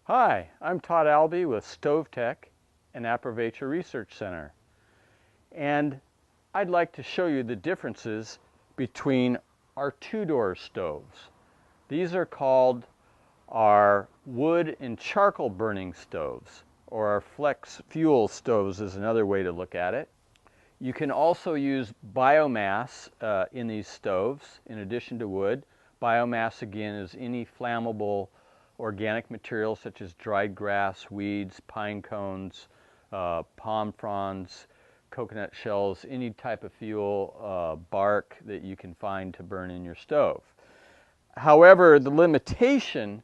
Hi, I'm Todd Albee with StoveTec and Approvation Research Center, and I'd like to show you the differences between our two-door stoves. These are called our wood and charcoal burning stoves, or our flex fuel stoves is another way to look at it. You can also use biomass in these stoves in addition to wood. Biomass, again, is any flammable organic material such as dried grass, weeds, pine cones, palm fronds, coconut shells, any type of fuel, bark that you can find to burn in your stove. However, the limitation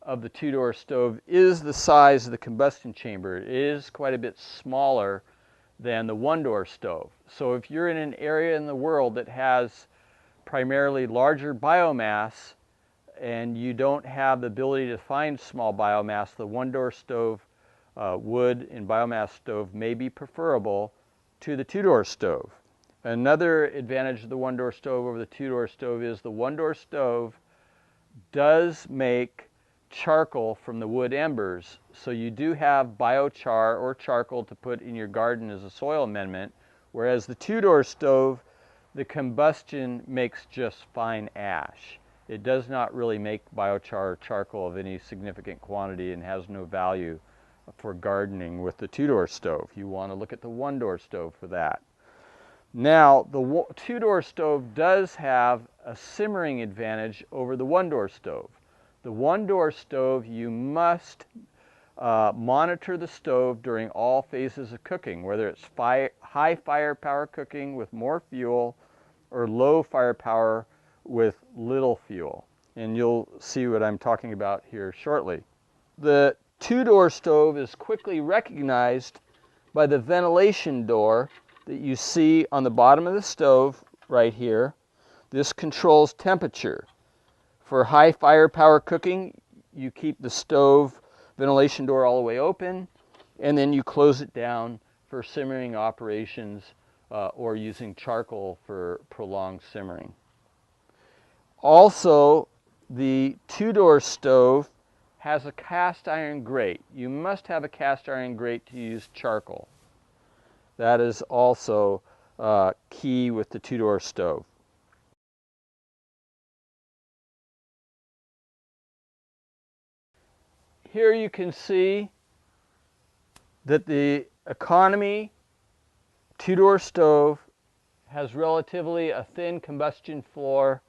of the two-door stove is the size of the combustion chamber. It is quite a bit smaller than the one-door stove. So if you're in an area in the world that has primarily larger biomass and you don't have the ability to find small biomass, the one-door stove, wood and biomass stove may be preferable to the two-door stove. Another advantage of the one-door stove over the two-door stove is the one-door stove does make charcoal from the wood embers, so you do have biochar or charcoal to put in your garden as a soil amendment, whereas the two-door stove, the combustion makes just fine ash. It does not really make biochar or charcoal of any significant quantity and has no value for gardening with the two-door stove. You want to look at the one-door stove for that. Now, the two-door stove does have a simmering advantage over the one-door stove. The one-door stove, you must monitor the stove during all phases of cooking, whether it's high firepower cooking with more fuel or low firepower with little fuel. And you'll see what I'm talking about here shortly. The two-door stove is quickly recognized by the ventilation door that you see on the bottom of the stove right here. This controls temperature. For high firepower cooking, you keep the stove ventilation door all the way open, and then you close it down for simmering operations or using charcoal for prolonged simmering. Also, the two-door stove has a cast iron grate. You must have a cast iron grate to use charcoal. That is also key with the two-door stove. Here you can see that the economy two-door stove has relatively a thin combustion floor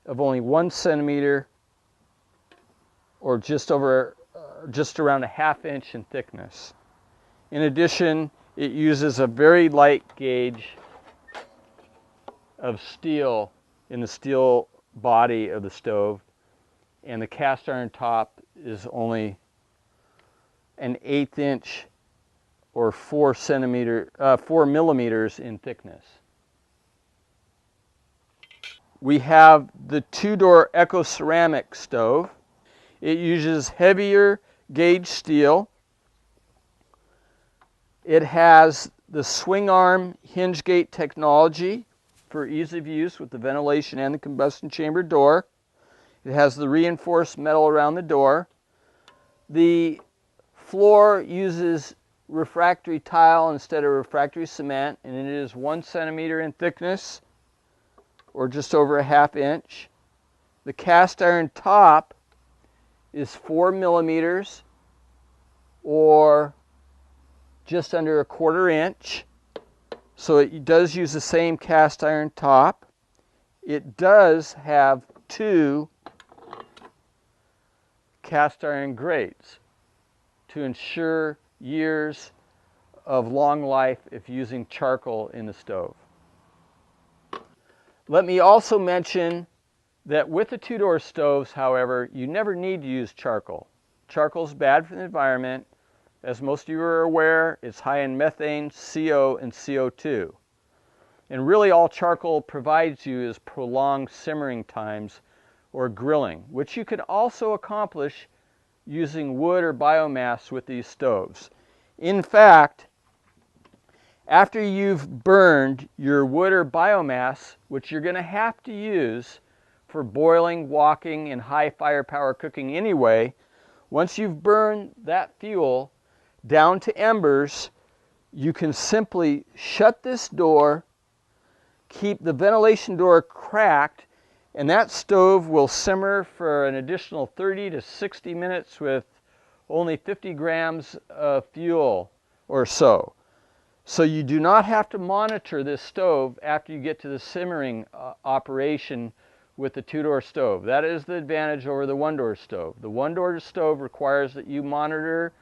of only 1 centimeter or just around a ½ inch in thickness. In addition, it uses a very light gauge of steel in the steel body of the stove, and the cast iron top is only an 1/8 inch or 4 millimeters in thickness. We have the two-door Eco Ceramic stove. It uses heavier gauge steel. It has the swing arm hinge gate technology for ease of use with the ventilation and the combustion chamber door. It has the reinforced metal around the door. The floor uses refractory tile instead of refractory cement, and it is 1 centimeter in thickness or just over a ½ inch. The cast iron top is 4 millimeters or just under a ¼ inch. So it does use the same cast iron top. It does have 2 cast iron grates to ensure years of long life if using charcoal in the stove. Let me also mention that with the two-door stoves, however, you never need to use charcoal. Charcoal is bad for the environment. As most of you are aware, it's high in methane, CO, and CO2. And really all charcoal provides you is prolonged simmering times or grilling, which you can also accomplish using wood or biomass with these stoves. In fact, after you've burned your wood or biomass, which you're going to have to use for boiling, walking, and high firepower cooking anyway, Once you've burned that fuel down to embers, you can simply shut this door, keep the ventilation door cracked, and that stove will simmer for an additional 30 to 60 minutes with only 50 grams of fuel or so. So you do not have to monitor this stove after you get to the simmering operation with the two-door stove. That is the advantage over the one-door stove. The one-door stove requires that you monitor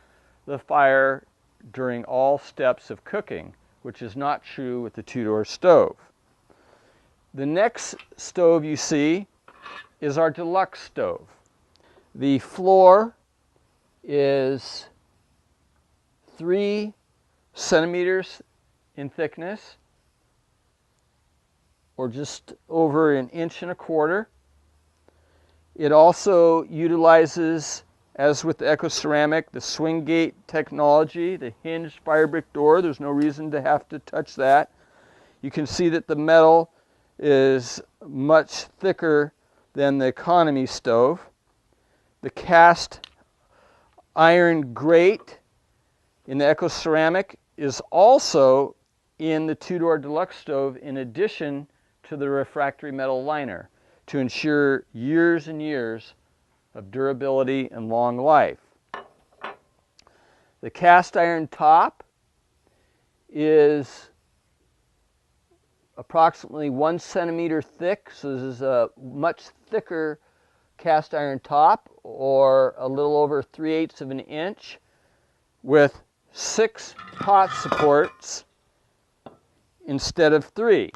the fire during all steps of cooking, which is not true with the two-door stove. The next stove you see is our deluxe stove. The floor is 3 centimeters in thickness, or just over 1.25 inches. It also utilizes, as with the Eco Ceramic, the swing gate technology, the hinged fire brick door. There's no reason to have to touch that. You can see that the metal is much thicker than the economy stove. The cast iron grate in the Eco Ceramic is also in the two-door deluxe stove, in addition to the refractory metal liner, to ensure years and years of durability and long life. The cast iron top is approximately 1 centimeter thick, so this is a much thicker cast iron top, or a little over 3/8 of an inch, with 6 pot supports instead of 3.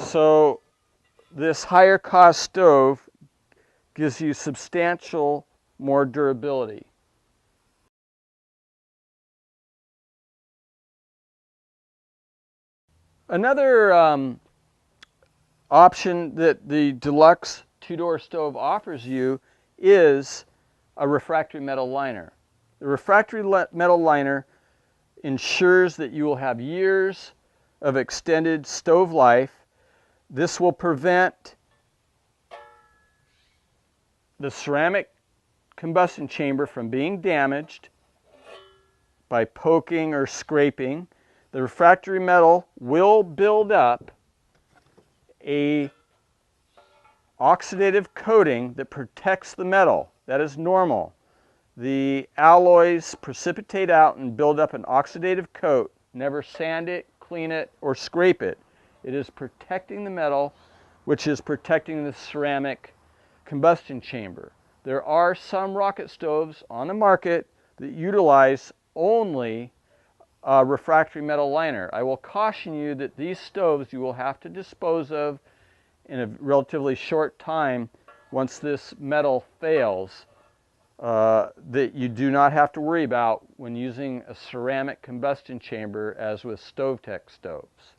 So this higher cost stove gives you substantial more durability. Another option that the deluxe two-door stove offers you is a refractory metal liner. The refractory metal liner ensures that you will have years of extended stove life. This will prevent the ceramic combustion chamber from being damaged by poking or scraping. The refractory metal will build up a oxidative coating that protects the metal. That is normal. The alloys precipitate out and build up an oxidative coat. Never sand it, clean it, or scrape it. It is protecting the metal, which is protecting the ceramic combustion chamber. There are some rocket stoves on the market that utilize only a refractory metal liner. I will caution you that these stoves you will have to dispose of in a relatively short time once this metal fails, that you do not have to worry about when using a ceramic combustion chamber as with StoveTec stoves.